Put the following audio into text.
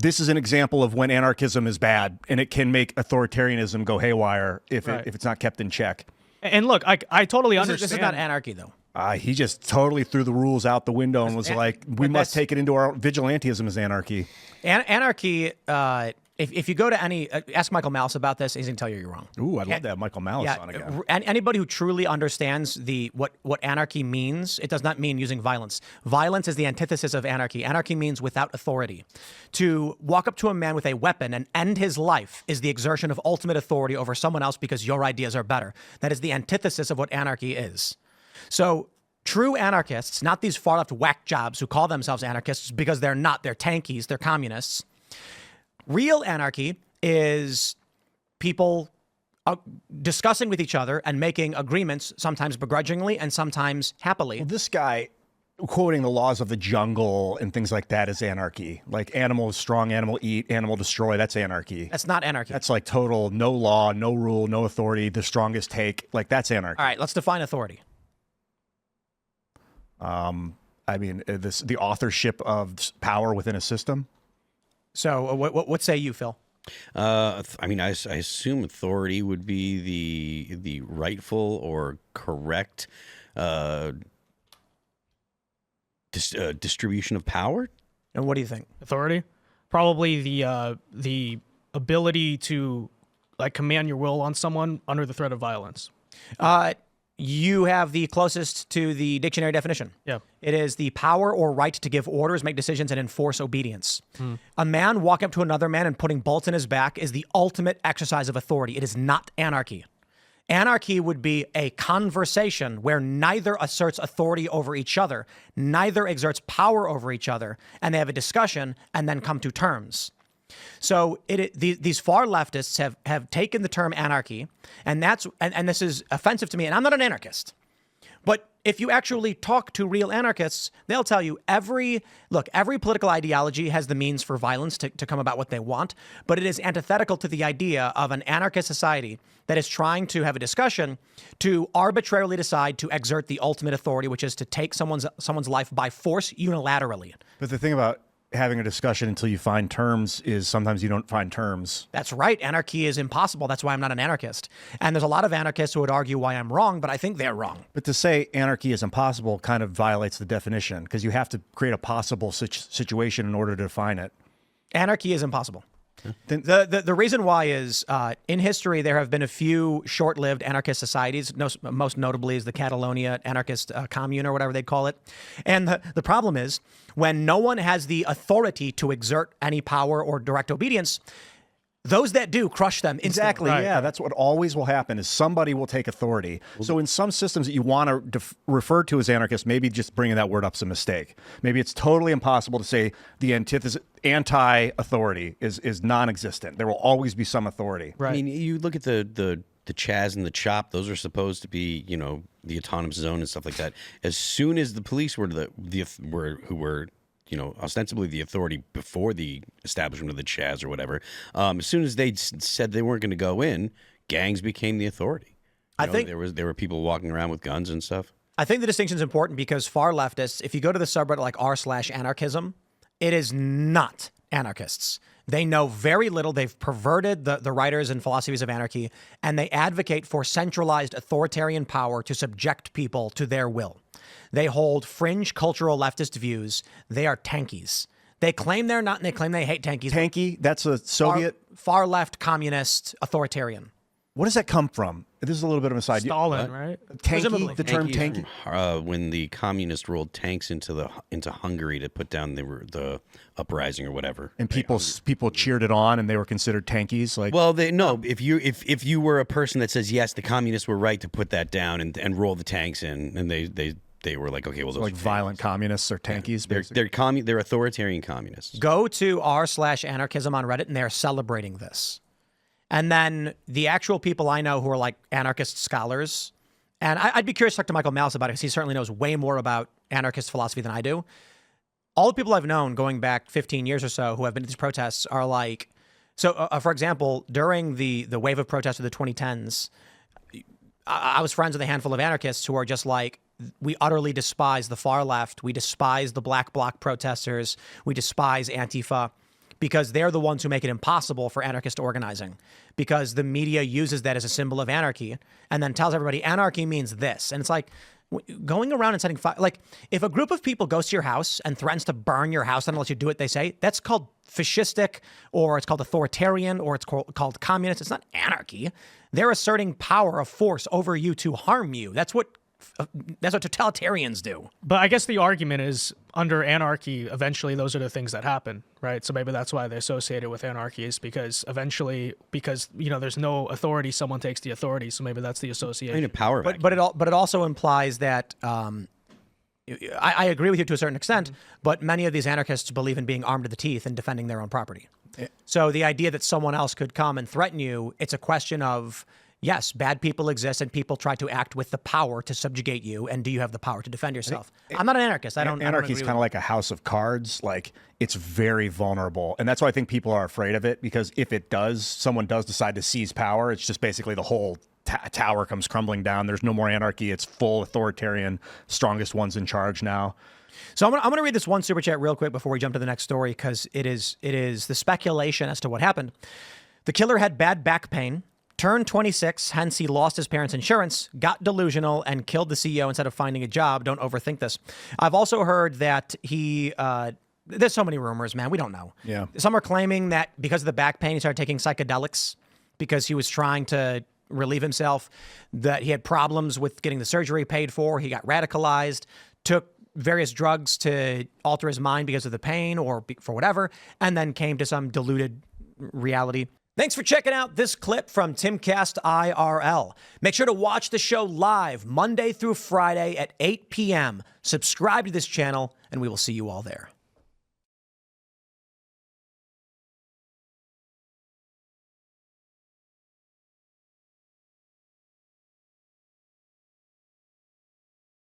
this is an example of when anarchism is bad, and it can make authoritarianism go haywire if it's not kept in check. And look, I totally understand. This is not anarchy, though. He just totally threw the rules out the window and was like, we must take it into our vigilantism as anarchy. Anarchy, if you go to any, ask Michael Malice about this, he's going to tell you you're wrong. Ooh, I'd love to have Michael Malice on again. Anybody who truly understands what anarchy means, it does not mean using violence. Violence is the antithesis of anarchy. Anarchy means without authority. To walk up to a man with a weapon and end his life is the exertion of ultimate authority over someone else because your ideas are better. That is the antithesis of what anarchy is. So true anarchists, not these far-left whack jobs who call themselves anarchists because they're not, they're tankies, they're communists. Real anarchy is people discussing with each other and making agreements, sometimes begrudgingly and sometimes happily. Well, this guy quoting the laws of the jungle and things like that is anarchy. Like animal strong, animal eat, animal destroy. That's anarchy. That's not anarchy. That's like total no law, no rule, no authority. The strongest take. Like that's anarchy. All right, let's define authority. I mean, the authorship of power within a system. So what say you, Phil? I mean, I assume authority would be the rightful or correct distribution of power. And what do you think? Authority, probably the ability to like command your will on someone under the threat of violence. You have the closest to the dictionary definition. Yeah. It is the power or right to give orders, make decisions, and enforce obedience. A man walking up to another man and putting bolts in his back is the ultimate exercise of authority. It is not anarchy. Anarchy would be a conversation where neither asserts authority over each other, neither exerts power over each other, and they have a discussion and then come to terms. So these far leftists have taken the term anarchy, and this is offensive to me, and I'm not an anarchist. But if you actually talk to real anarchists, they'll tell you every political ideology has the means for violence to come about what they want, but it is antithetical to the idea of an anarchist society that is trying to have a discussion to arbitrarily decide to exert the ultimate authority, which is to take someone's life by force unilaterally. But the thing about having a discussion until you find terms is sometimes you don't find terms. That's right. Anarchy is impossible. That's why I'm not an anarchist. And there's a lot of anarchists who would argue why I'm wrong, but I think they're wrong. But to say anarchy is impossible kind of violates the definition because you have to create a possible situation in order to define it. Anarchy is impossible. The reason why is in history there have been a few short-lived anarchist societies. Most notably is the Catalonia anarchist commune or whatever they'd call it. And the problem is when no one has the authority to exert any power or direct obedience, those that do crush them instantly. Exactly. Right. Yeah, that's what always will happen is somebody will take authority. So in some systems that you want to refer to as anarchist, maybe just bringing that word up is a mistake. Maybe it's totally impossible to say the antithesis, anti-authority is non-existent. There will always be some authority. Right. I mean, you look at the Chaz and the Chop; those are supposed to be, the autonomous zone and stuff like that. As soon as the police were who were ostensibly the authority before the establishment of the Chaz or whatever, as soon as they said they weren't going to go in, gangs became the authority. I think there were people walking around with guns and stuff. I think the distinction is important because far leftists, if you go to the subreddit like r/anarchism, it is not anarchists. They know very little. They've perverted the writers and philosophies of anarchy, and they advocate for centralized authoritarian power to subject people to their will. They hold fringe cultural leftist views. They are tankies. They claim they're not, and they claim they hate tankies. Tanky? That's a Soviet? Far left, communist, authoritarian. What does that come from? This is a little bit of a side. Stalin, right? Tanky, the term tanky. When the communists rolled tanks into Hungary to put down the uprising or whatever, and people cheered it on, and they were considered tankies. Like, well, if you were a person that says yes, the communists were right to put that down and roll the tanks in, and they were like, okay, well, those like violent communists or tankies. Yeah. They're authoritarian communists. Go to r/anarchism on Reddit, and they're celebrating this. And then the actual people I know who are like anarchist scholars, and I'd be curious to talk to Michael Malice about it because he certainly knows way more about anarchist philosophy than I do. All the people I've known going back 15 years or so who have been to these protests are like, so for example, during the wave of protests of the 2010s, I was friends with a handful of anarchists who are just like, we utterly despise the far left. We despise the black bloc protesters. We despise Antifa. because they're the ones who make it impossible for anarchist organizing, because the media uses that as a symbol of anarchy and then tells everybody anarchy means this. And it's like going around and setting fire. Like if a group of people goes to your house and threatens to burn your house unless you do what they say, that's called fascistic, or it's called authoritarian, or it's called communist. It's not anarchy. They're asserting power of force over you to harm you. That's what totalitarians do. But I guess the argument is under anarchy, eventually those are the things that happen, right? So maybe that's why they're associated with anarchy, is because eventually, there's no authority, someone takes the authority. So maybe that's the association. I mean, a power. But it also implies that I agree with you to a certain extent, but many of these anarchists believe in being armed to the teeth and defending their own property. So the idea that someone else could come and threaten you, it's a question of, yes, bad people exist and people try to act with the power to subjugate you. And do you have the power to defend yourself? I'm not an anarchist. Anarchy is kind of like a house of cards. Like it's very vulnerable. And that's why I think people are afraid of it, because if someone does decide to seize power, it's just basically the whole tower comes crumbling down. There's no more anarchy. It's full authoritarian, strongest one's in charge now. So I'm going to read this one super chat real quick before we jump to the next story, because it is the speculation as to what happened. The killer had bad back pain, turned 26, hence he lost his parents' insurance, got delusional, and killed the CEO instead of finding a job. Don't overthink this. I've also heard that he... there's so many rumors, man. We don't know. Yeah. Some are claiming that because of the back pain, he started taking psychedelics because he was trying to relieve himself, that he had problems with getting the surgery paid for. He got radicalized, took various drugs to alter his mind because of the pain or for whatever, and then came to some diluted reality. Thanks for checking out this clip from Timcast IRL. Make sure to watch the show live Monday through Friday at 8 p.m. Subscribe to this channel, and we will see you all there.